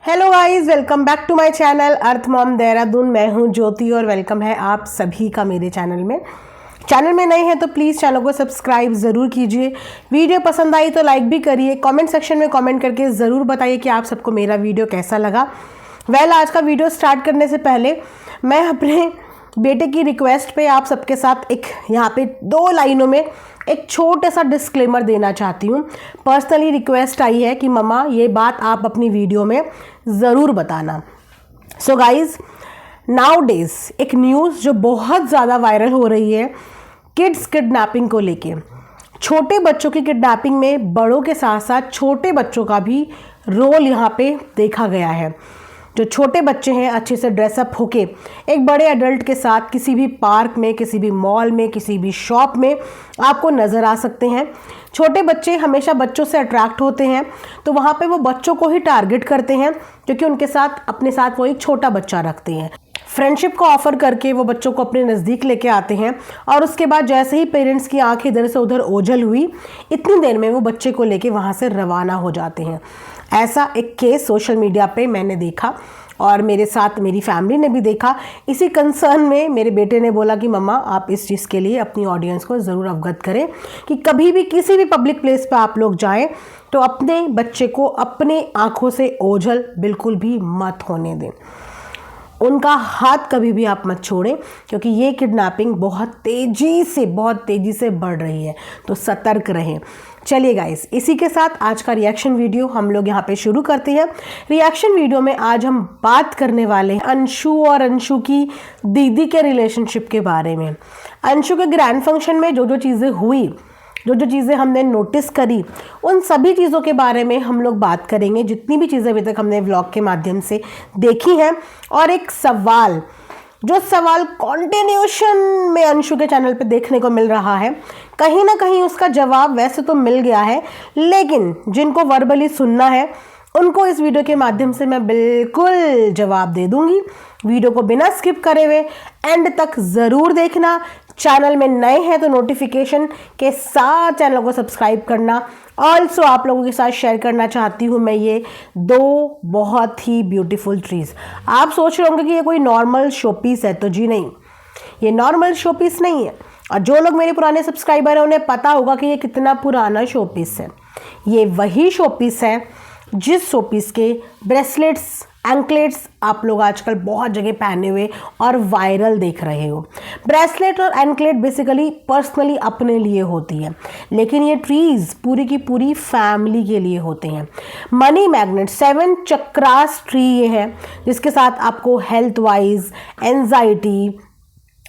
Hello guys, welcome back to my channel Earth Mom Dehradun. मैं हूं ज्योति और वेलकम है आप सभी का मेरे चैनल में नए हैं तो प्लीज़ चैनल को सब्सक्राइब ज़रूर कीजिए। वीडियो पसंद आई तो लाइक भी करिए। कमेंट सेक्शन में कमेंट करके ज़रूर बताइए कि आप सबको मेरा वीडियो कैसा लगा। आज का वीडियो स्टार्ट करने से पहले मैं अपने बेटे की रिक्वेस्ट पे आप सबके साथ एक यहाँ पे 2 लाइनों में एक छोटा सा डिस्क्लेमर देना चाहती हूँ। पर्सनली रिक्वेस्ट आई है कि मम्मा ये बात आप अपनी वीडियो में ज़रूर बताना। सो गाइज, नाउ डेज एक न्यूज़ जो बहुत ज़्यादा वायरल हो रही है किड्स किडनैपिंग को लेके। छोटे बच्चों की किडनैपिंग में बड़ों के साथ साथ छोटे बच्चों का भी रोल यहाँ पे देखा गया है। जो छोटे बच्चे हैं अच्छे से ड्रेसअप होके एक बड़े एडल्ट के साथ किसी भी पार्क में, किसी भी मॉल में, किसी भी शॉप में आपको नज़र आ सकते हैं। छोटे बच्चे हमेशा बच्चों से अट्रैक्ट होते हैं तो वहाँ पे वो बच्चों को ही टारगेट करते हैं क्योंकि उनके साथ अपने साथ वो एक छोटा बच्चा रखते हैं। फ्रेंडशिप को ऑफर करके वो बच्चों को अपने नज़दीक लेके आते हैं और उसके बाद जैसे ही पेरेंट्स की आंख इधर से उधर ओझल हुई, इतनी देर में वो बच्चे को लेके वहाँ से रवाना हो जाते हैं। ऐसा एक केस सोशल मीडिया पे मैंने देखा और मेरे साथ मेरी फैमिली ने भी देखा। इसी कंसर्न में मेरे बेटे ने बोला कि मम्मा आप इस चीज़ के लिए अपनी ऑडियंस को ज़रूर अवगत करें कि कभी भी किसी भी पब्लिक प्लेस पे आप लोग जाएं तो अपने बच्चे को अपने आँखों से ओझल बिल्कुल भी मत होने दें। उनका हाथ कभी भी आप मत छोड़ें क्योंकि ये किडनैपिंग बहुत तेज़ी से बढ़ रही है, तो सतर्क रहें। चलिए गाइस, इसी के साथ आज का रिएक्शन वीडियो हम लोग यहाँ पे शुरू करते हैं। रिएक्शन वीडियो में आज हम बात करने वाले हैं अंशु और अंशु की दीदी के रिलेशनशिप के बारे में। अंशु के ग्रैंड फंक्शन में जो जो चीज़ें हुई, जो जो चीज़ें हमने नोटिस करी, उन सभी चीज़ों के बारे में हम लोग बात करेंगे, जितनी भी चीज़ें अभी तक हमने व्लॉग के माध्यम से देखी हैं। और एक सवाल, जो सवाल कॉन्टिन्यूशन में अंशु के चैनल पे देखने को मिल रहा है, कहीं ना कहीं उसका जवाब वैसे तो मिल गया है, लेकिन जिनको वर्बली सुनना है उनको इस वीडियो के माध्यम से मैं बिल्कुल जवाब दे दूंगी। वीडियो को बिना स्किप करे हुए एंड तक ज़रूर देखना। चैनल में नए हैं तो नोटिफिकेशन के साथ चैनल को सब्सक्राइब करना। ऑल्सो आप लोगों के साथ शेयर करना चाहती हूँ मैं ये 2 बहुत ही ब्यूटीफुल ट्रीज़। आप सोच रहे होंगे कि ये कोई नॉर्मल शो पीस है, तो जी नहीं, ये नॉर्मल शो पीस नहीं है। और जो लोग मेरे पुराने सब्सक्राइबर हैं उन्हें पता होगा कि ये कितना पुराना शो पीस है। ये वही शो पीस है जिस शो पीस के ब्रेसलेट्स, एंकलेट्स आप लोग आजकल बहुत जगह पहने हुए और वायरल देख रहे हो। ब्रेसलेट और एंकलेट बेसिकली पर्सनली अपने लिए होती है, लेकिन ये ट्रीज़ पूरी की पूरी फैमिली के लिए होते हैं। मनी मैग्नेट 7 चक्रास ट्री ये है जिसके साथ आपको हेल्थ वाइज, एंजाइटी,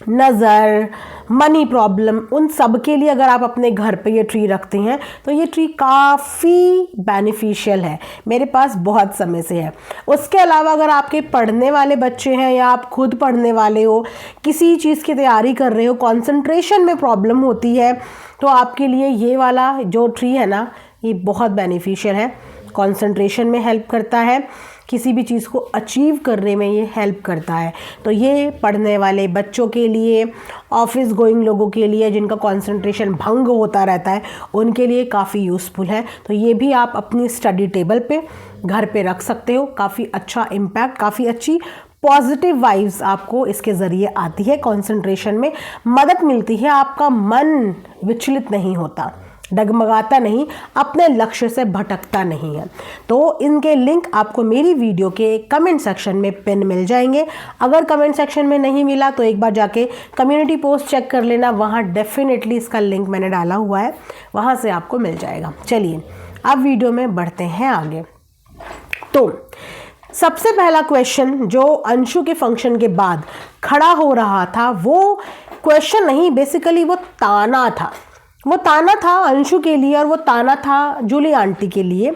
नज़र, मनी प्रॉब्लम, उन सब के लिए अगर आप अपने घर पे ये ट्री रखते हैं तो ये ट्री काफ़ी बेनिफिशियल है। मेरे पास बहुत समय से है। उसके अलावा अगर आपके पढ़ने वाले बच्चे हैं या आप खुद पढ़ने वाले हो, किसी चीज़ की तैयारी कर रहे हो, कंसंट्रेशन में प्रॉब्लम होती है, तो आपके लिए ये वाला जो ट्री है ना, ये बहुत बेनिफिशियल है। कंसंट्रेशन में हेल्प करता है, किसी भी चीज़ को अचीव करने में ये हेल्प करता है। तो ये पढ़ने वाले बच्चों के लिए, ऑफिस गोइंग लोगों के लिए जिनका कंसंट्रेशन भंग होता रहता है, उनके लिए काफ़ी यूज़फुल है। तो ये भी आप अपनी स्टडी टेबल पे घर पे रख सकते हो। काफ़ी अच्छा इम्पैक्ट, काफ़ी अच्छी पॉजिटिव वाइब्स आपको इसके ज़रिए आती है, कंसंट्रेशन में मदद मिलती है, आपका मन विचलित नहीं होता, डगमगाता नहीं, अपने लक्ष्य से भटकता नहीं है। तो इनके लिंक आपको मेरी वीडियो के कमेंट सेक्शन में पिन मिल जाएंगे। अगर कमेंट सेक्शन में नहीं मिला तो एक बार जाके कम्युनिटी पोस्ट चेक कर लेना, वहाँ डेफिनेटली इसका लिंक मैंने डाला हुआ है, वहाँ से आपको मिल जाएगा। चलिए अब वीडियो में बढ़ते हैं आगे। तो सबसे पहला क्वेश्चन जो अंशु के फंक्शन के बाद खड़ा हो रहा था, वो क्वेश्चन नहीं, बेसिकली वो ताना था। वो ताना था अंशु के लिए और वो ताना था जूली आंटी के लिए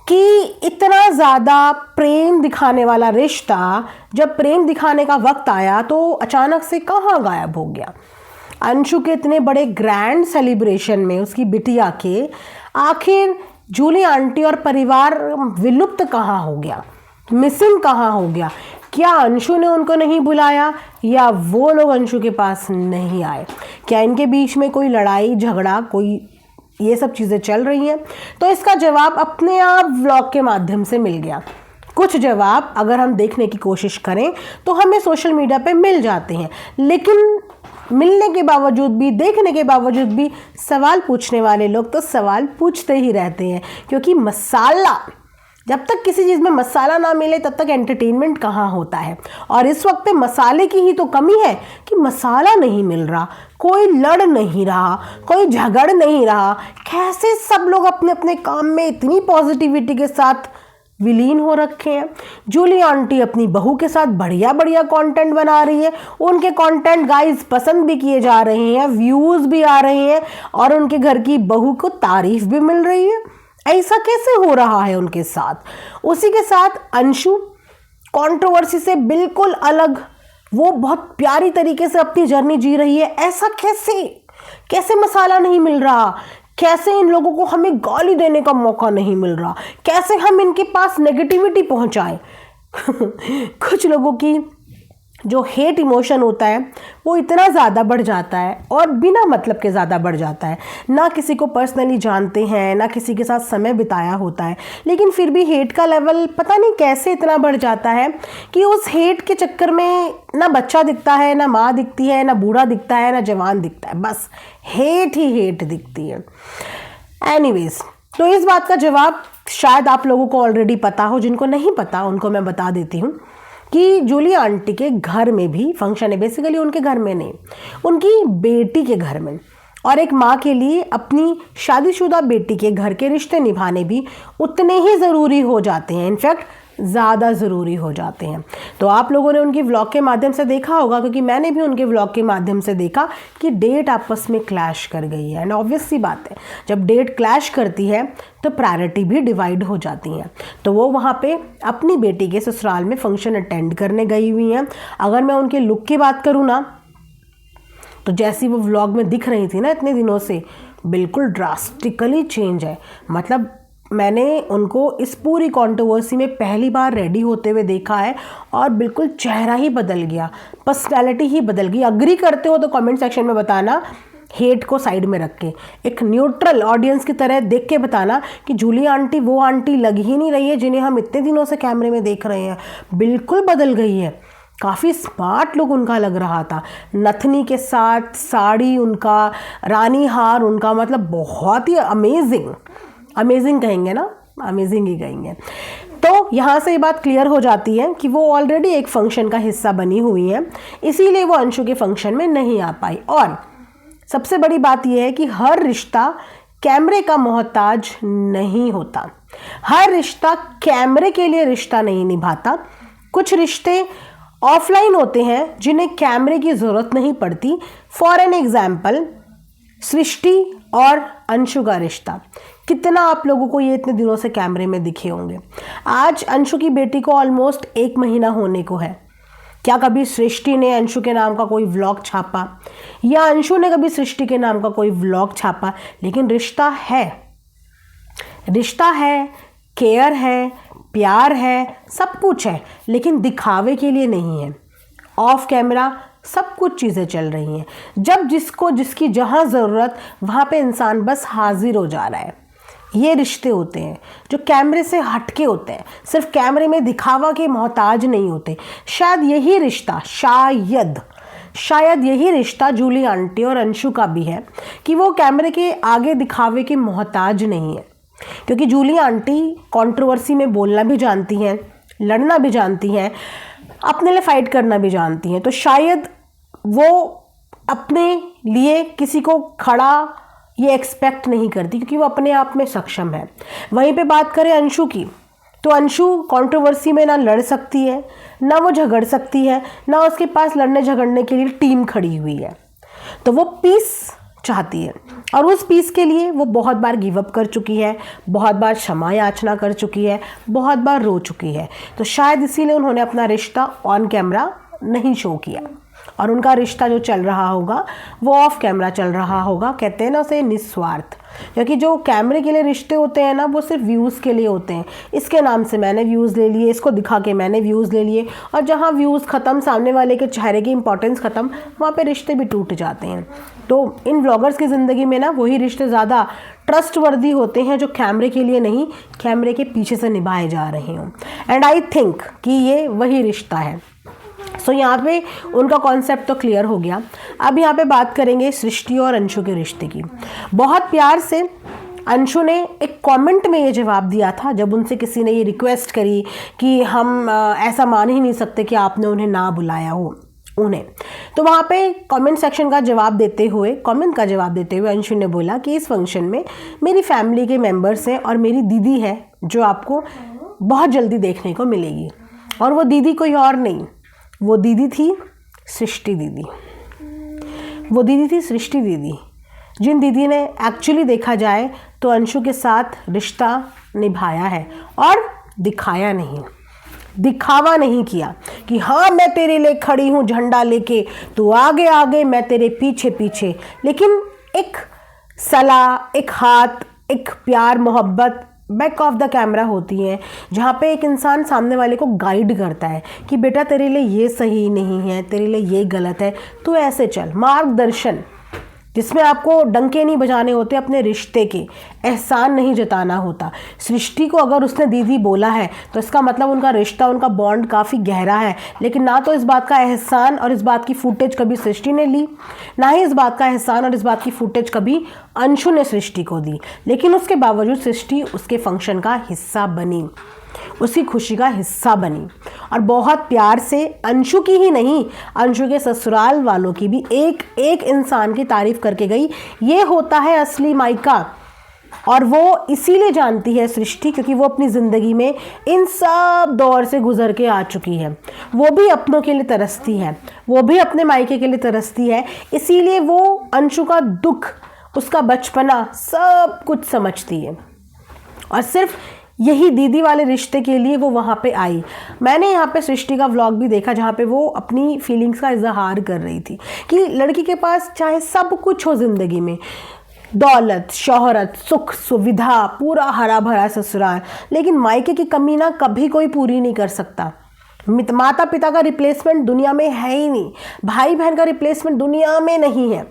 कि इतना ज़्यादा प्रेम दिखाने वाला रिश्ता जब प्रेम दिखाने का वक्त आया तो अचानक से कहाँ गायब हो गया। अंशु के इतने बड़े ग्रैंड सेलिब्रेशन में उसकी बिटिया के आखिर जूली आंटी और परिवार विलुप्त कहाँ हो गया, मिसिंग कहाँ हो गया? क्या अंशु ने उनको नहीं बुलाया या वो लोग अंशु के पास नहीं आए? क्या इनके बीच में कोई लड़ाई झगड़ा, कोई ये सब चीज़ें चल रही हैं? तो इसका जवाब अपने आप व्लॉग के माध्यम से मिल गया। कुछ जवाब अगर हम देखने की कोशिश करें तो हमें सोशल मीडिया पे मिल जाते हैं, लेकिन मिलने के बावजूद भी, देखने के बावजूद भी सवाल पूछने वाले लोग तो सवाल पूछते ही रहते हैं, क्योंकि मसाला, जब तक किसी चीज़ में मसाला ना मिले तब तक एंटरटेनमेंट कहाँ होता है। और इस वक्त पे मसाले की ही तो कमी है कि मसाला नहीं मिल रहा, कोई लड़ नहीं रहा, कोई झगड़ नहीं रहा। कैसे सब लोग अपने अपने काम में इतनी पॉजिटिविटी के साथ विलीन हो रखे हैं। जूली आंटी अपनी बहू के साथ बढ़िया बढ़िया कंटेंट बना रही है, उनके कंटेंट गाइस पसंद भी किए जा रहे हैं, व्यूज़ भी आ रहे हैं और उनके घर की बहू को तारीफ भी मिल रही है। ऐसा कैसे हो रहा है उनके साथ? उसी के साथ अंशु कंट्रोवर्सी से बिल्कुल अलग, वो बहुत प्यारी तरीके से अपनी जर्नी जी रही है। ऐसा कैसे मसाला नहीं मिल रहा? कैसे इन लोगों को हमें गाली देने का मौका नहीं मिल रहा? कैसे हम इनके पास नेगेटिविटी पहुंचाएं? कुछ लोगों की जो हेट इमोशन होता है वो इतना ज़्यादा बढ़ जाता है और बिना मतलब के ज़्यादा बढ़ जाता है। ना किसी को पर्सनली जानते हैं, ना किसी के साथ समय बिताया होता है, लेकिन फिर भी हेट का लेवल पता नहीं कैसे इतना बढ़ जाता है कि उस हेट के चक्कर में ना बच्चा दिखता है, ना माँ दिखती है, ना बूढ़ा दिखता है, ना जवान दिखता है, बस हेट ही हेट दिखती है। एनीवेज, तो इस बात का जवाब शायद आप लोगों को ऑलरेडी पता हो, जिनको नहीं पता उनको मैं बता देती हूँ कि जूली आंटी के घर में भी फंक्शन है। बेसिकली उनके घर में नहीं, उनकी बेटी के घर में। और एक माँ के लिए अपनी शादीशुदा बेटी के घर के रिश्ते निभाने भी उतने ही ज़रूरी हो जाते हैं, इनफैक्ट ज़्यादा ज़रूरी हो जाते हैं। तो आप लोगों ने उनकी व्लॉग के माध्यम से देखा होगा, क्योंकि मैंने भी उनके व्लॉग के माध्यम से देखा कि डेट आपस में क्लैश कर गई है। एंड ऑब्वियस सी बात है, जब डेट क्लैश करती है तो प्रायोरिटी भी डिवाइड हो जाती हैं। तो वो वहाँ पे अपनी बेटी के ससुराल में फंक्शन अटेंड करने गई हुई हैं। अगर मैं उनके लुक की बात करूँ ना, तो जैसी वो व्लॉग में दिख रही थी ना इतने दिनों से, बिल्कुल ड्रास्टिकली चेंज है। मतलब मैंने उनको इस पूरी कंट्रोवर्सी में पहली बार रेडी होते हुए देखा है और बिल्कुल चेहरा ही बदल गया, पर्सनैलिटी ही बदल गई। अग्री करते हो तो कमेंट सेक्शन में बताना, हेट को साइड में रख के एक न्यूट्रल ऑडियंस की तरह देख के बताना कि जूली आंटी वो आंटी लग ही नहीं रही है जिन्हें हम इतने दिनों से कैमरे में देख रहे हैं। बिल्कुल बदल गई है, काफ़ी स्मार्ट लुक उनका लग रहा था, नथनी के साथ साड़ी उनका, रानी हार उनका, मतलब बहुत ही अमेजिंग कहेंगे ना, अमेजिंग ही कहेंगे। तो यहाँ से ये बात क्लियर हो जाती है कि वो ऑलरेडी एक फंक्शन का हिस्सा बनी हुई है, इसीलिए वो अंशु के फंक्शन में नहीं आ पाई। और सबसे बड़ी बात यह है कि हर रिश्ता कैमरे का मोहताज नहीं होता, हर रिश्ता कैमरे के लिए रिश्ता नहीं निभाता। कुछ रिश्ते ऑफलाइन होते हैं जिन्हें कैमरे की ज़रूरत नहीं पड़ती। फॉर एन एग्जाम्पल, सृष्टि और अंशु का रिश्ता, कितना आप लोगों को ये इतने दिनों से कैमरे में दिखे होंगे। आज अंशु की बेटी को ऑलमोस्ट 1 महीना होने को है। क्या कभी सृष्टि ने अंशु के नाम का कोई व्लॉग छापा, या अंशु ने कभी सृष्टि के नाम का कोई व्लॉग छापा? लेकिन रिश्ता है, केयर है, प्यार है, सब कुछ है, लेकिन दिखावे के लिए नहीं है। ऑफ कैमरा सब कुछ चीज़ें चल रही हैं। जब जिसको जिसकी जहाँ ज़रूरत वहाँ पे इंसान बस हाजिर हो जा रहा है। ये रिश्ते होते हैं जो कैमरे से हटके होते हैं, सिर्फ कैमरे में दिखावा के मोहताज नहीं होते। शायद यही रिश्ता, शायद यही रिश्ता जूली आंटी और अंशु का भी है कि वो कैमरे के आगे दिखावे के मोहताज नहीं है। क्योंकि जूली आंटी कंट्रोवर्सी में बोलना भी जानती हैं, लड़ना भी जानती हैं, अपने लिए फाइट करना भी जानती हैं। तो शायद वो अपने लिए किसी को खड़ा ये एक्सपेक्ट नहीं करती, क्योंकि वो अपने आप में सक्षम है। वहीं पे बात करें अंशु की, तो अंशु कंट्रोवर्सी में ना लड़ सकती है, ना वो झगड़ सकती है, ना उसके पास लड़ने झगड़ने के लिए टीम खड़ी हुई है। तो वो पीस चाहती है और उस पीस के लिए वो बहुत बार गिव अप कर चुकी है, बहुत बार क्षमा याचना कर चुकी है, बहुत बार रो चुकी है। तो शायद इसीलिए उन्होंने अपना रिश्ता ऑन कैमरा नहीं शो किया। और उनका रिश्ता जो चल रहा होगा वो ऑफ कैमरा चल रहा होगा। कहते हैं ना उसे निस्वार्थ, क्योंकि जो कैमरे के लिए रिश्ते होते हैं ना वो सिर्फ व्यूज़ के लिए होते हैं। इसके नाम से मैंने व्यूज़ ले लिए, इसको दिखा के मैंने व्यूज़ ले लिए, और जहाँ व्यूज़ ख़त्म, सामने वाले के चेहरे की इंपॉर्टेंस ख़त्म, वहाँ पे रिश्ते भी टूट जाते हैं। तो इन व्लॉगर्स की ज़िंदगी में ना वही रिश्ते ज़्यादा ट्रस्टवर्दी होते हैं जो कैमरे के लिए नहीं, कैमरे के पीछे से निभाए जा रहे हों। एंड आई थिंक कि ये वही रिश्ता है। सो यहाँ पे उनका कॉन्सेप्ट तो क्लियर हो गया। अब यहाँ पे बात करेंगे सृष्टि और अंशु के रिश्ते की। बहुत प्यार से अंशु ने एक कमेंट में ये जवाब दिया था जब उनसे किसी ने ये रिक्वेस्ट करी कि हम ऐसा मान ही नहीं सकते कि आपने उन्हें ना बुलाया हो उन्हें। तो वहाँ पे कमेंट सेक्शन का जवाब देते हुए, कमेंट का जवाब देते हुए अंशु ने बोला कि इस फंक्शन में मेरी फैमिली के मेंबर्स हैं और मेरी दीदी है जो आपको बहुत जल्दी देखने को मिलेगी। और वो दीदी कोई और नहीं, वो दीदी थी सृष्टि दीदी। वो दीदी थी सृष्टि दीदी, जिन दीदी ने एक्चुअली देखा जाए तो अंशु के साथ रिश्ता निभाया है और दिखाया नहीं, दिखावा नहीं किया कि हाँ मैं तेरे लिए खड़ी हूँ झंडा लेके, तू आगे आगे मैं तेरे पीछे पीछे। लेकिन एक सलाह, एक हाथ, एक प्यार, मोहब्बत बैक ऑफ द कैमरा होती है, जहाँ पे एक इंसान सामने वाले को गाइड करता है कि बेटा तेरे लिए ये सही नहीं है, तेरे लिए ये गलत है, तू ऐसे चल। मार्गदर्शन जिसमें आपको डंके नहीं बजाने होते, अपने रिश्ते के एहसान नहीं जताना होता। सृष्टि को अगर उसने दीदी बोला है तो इसका मतलब उनका रिश्ता, उनका बॉन्ड काफ़ी गहरा है। लेकिन ना तो इस बात का एहसान और इस बात की फुटेज कभी सृष्टि ने ली, ना ही इस बात का एहसान और इस बात की फुटेज कभी अंशु ने सृष्टि को दी। लेकिन उसके बावजूद सृष्टि उसके फंक्शन का हिस्सा बनी, उसकी खुशी का हिस्सा बनी, और बहुत प्यार से अंशु की ही नहीं, अंशु के ससुराल वालों की भी एक एक इंसान की तारीफ करके गई। ये होता है असली मायका, और वो इसीलिए जानती है सृष्टि क्योंकि वो अपनी ज़िंदगी में इन सब दौर से गुजर के आ चुकी है। वो भी अपनों के लिए तरसती है, वो भी अपने मायके के लिए तरसती है, इसीलिए वो अंशु का दुख, उसका बचपना सब कुछ समझती है। और सिर्फ यही दीदी वाले रिश्ते के लिए वो वहाँ पे आई। मैंने यहाँ पे सृष्टि का व्लॉग भी देखा जहाँ पे वो अपनी फीलिंग्स का इजहार कर रही थी कि लड़की के पास चाहे सब कुछ हो ज़िंदगी में, दौलत, शोहरत, सुख, सुविधा, पूरा हरा भरा ससुराल, लेकिन मायके की कमी ना कभी कोई पूरी नहीं कर सकता। माता पिता का रिप्लेसमेंट दुनिया में है ही नहीं, भाई बहन का रिप्लेसमेंट दुनिया में नहीं है।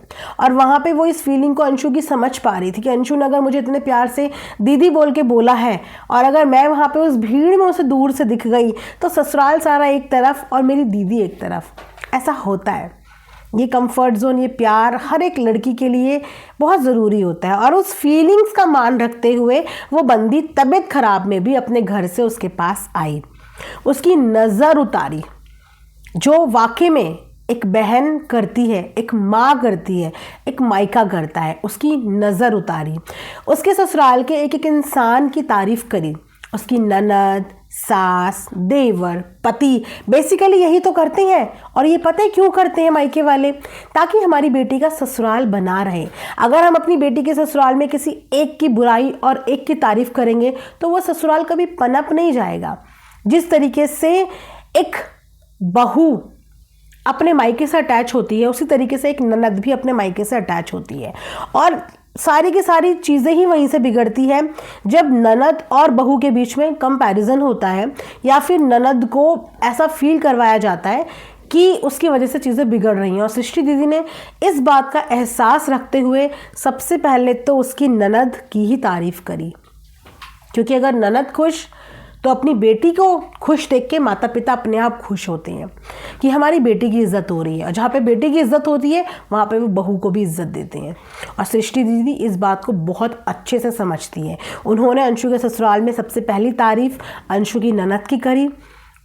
और वहाँ पे वो इस फीलिंग को अंशु की समझ पा रही थी कि अंशु ने अगर मुझे इतने प्यार से दीदी बोल के बोला है और अगर मैं वहाँ पे उस भीड़ में उसे दूर से दिख गई तो ससुराल सारा एक तरफ और मेरी दीदी एक तरफ। ऐसा होता है, ये कंफर्ट जोन, ये प्यार हर एक लड़की के लिए बहुत ज़रूरी होता है। और उस फीलिंग्स का मान रखते हुए वो बंदी तबीयत ख़राब में भी अपने घर से उसके पास आई, उसकी नज़र उतारी, जो वाकई में एक बहन करती है, एक माँ करती है, एक मायका करता है। उसकी नज़र उतारी, उसके ससुराल के एक एक इंसान की तारीफ़ करी, उसकी ननद, सास, देवर, पति, बेसिकली यही तो करते हैं। और ये पता है क्यों करते हैं मायके वाले? ताकि हमारी बेटी का ससुराल बना रहे। अगर हम अपनी बेटी के ससुराल में किसी एक की बुराई और एक की तारीफ़ करेंगे तो वो ससुराल कभी पनप नहीं जाएगा। जिस तरीके से एक बहू अपने मायके से अटैच होती है, उसी तरीके से एक ननद भी अपने मायके से अटैच होती है। और सारी की सारी चीज़ें ही वहीं से बिगड़ती है जब ननद और बहू के बीच में कंपैरिजन होता है, या फिर ननद को ऐसा फील करवाया जाता है कि उसकी वजह से चीज़ें बिगड़ रही हैं। और सृष्टि दीदी ने इस बात का एहसास रखते हुए सबसे पहले तो उसकी ननद की ही तारीफ़ करी, क्योंकि अगर ननद खुश तो अपनी बेटी को खुश देख के माता पिता अपने आप खुश होते हैं कि हमारी बेटी की इज़्ज़त हो रही है। और जहाँ पे बेटी की इज़्ज़त होती है वहाँ पे वो बहू को भी इज़्ज़त देते हैं। और सृष्टि दीदी इस बात को बहुत अच्छे से समझती हैं। उन्होंने अंशु के ससुराल में सबसे पहली तारीफ़ अंशु की ननद की करी,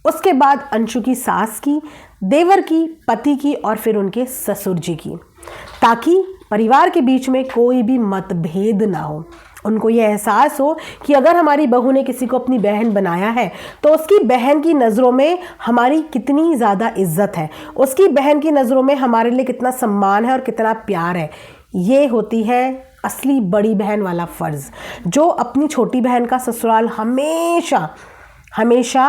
उसके बाद अंशु की सास की, देवर की, पति की, और फिर उनके ससुर जी की, ताकि परिवार के बीच में कोई भी मतभेद ना हो। उनको ये एहसास हो कि अगर हमारी बहू ने किसी को अपनी बहन बनाया है तो उसकी बहन की नज़रों में हमारी कितनी ज़्यादा इज्जत है, उसकी बहन की नज़रों में हमारे लिए कितना सम्मान है और कितना प्यार है। ये होती है असली बड़ी बहन वाला फ़र्ज़, जो अपनी छोटी बहन का ससुराल हमेशा हमेशा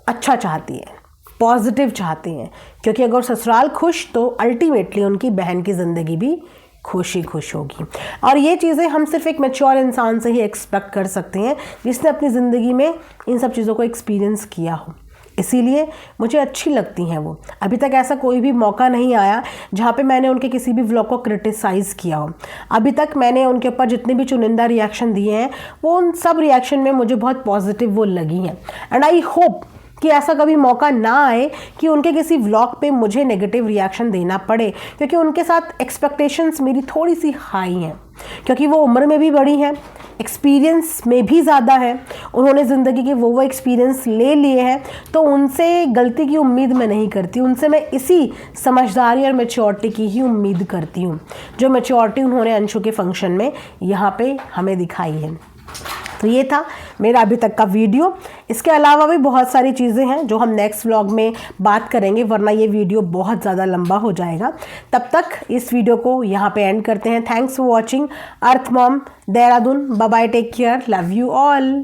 अच्छा चाहती है, पॉजिटिव चाहते हैं, क्योंकि अगर ससुराल खुश तो अल्टीमेटली उनकी बहन की ज़िंदगी भी खुश होगी। और ये चीज़ें हम सिर्फ एक मैच्योर इंसान से ही एक्सपेक्ट कर सकते हैं जिसने अपनी ज़िंदगी में इन सब चीज़ों को एक्सपीरियंस किया हो। इसीलिए मुझे अच्छी लगती हैं वो। अभी तक ऐसा कोई भी मौका नहीं आया जहाँ पे मैंने उनके किसी भी व्लॉग को क्रिटिसाइज़ किया हो। अभी तक मैंने उनके ऊपर जितने भी चुनिंदा रिएक्शन दिए हैं वो उन सब रिएक्शन में मुझे बहुत पॉजिटिव वो लगी हैं। एंड आई होप कि ऐसा कभी मौका ना आए कि उनके किसी व्लॉग पे मुझे नेगेटिव रिएक्शन देना पड़े, क्योंकि उनके साथ एक्सपेक्टेशंस मेरी थोड़ी सी हाई हैं, क्योंकि वो उम्र में भी बड़ी हैं, एक्सपीरियंस में भी ज़्यादा है, उन्होंने ज़िंदगी के वो एक्सपीरियंस ले लिए हैं। तो उनसे गलती की उम्मीद मैं नहीं करती, उनसे मैं इसी समझदारी और मैच्योरिटी की ही उम्मीद करती हूँ, जो मैच्योरिटी उन्होंने अंशु के फंक्शन में यहाँ पे हमें दिखाई है। तो ये था मेरा अभी तक का वीडियो। इसके अलावा भी बहुत सारी चीज़ें हैं जो हम नेक्स्ट व्लॉग में बात करेंगे, वरना ये वीडियो बहुत ज़्यादा लंबा हो जाएगा। तब तक इस वीडियो को यहाँ पे एंड करते हैं। Thanks for watching Earth Mom Dehradun. Bye bye, take care, love you all.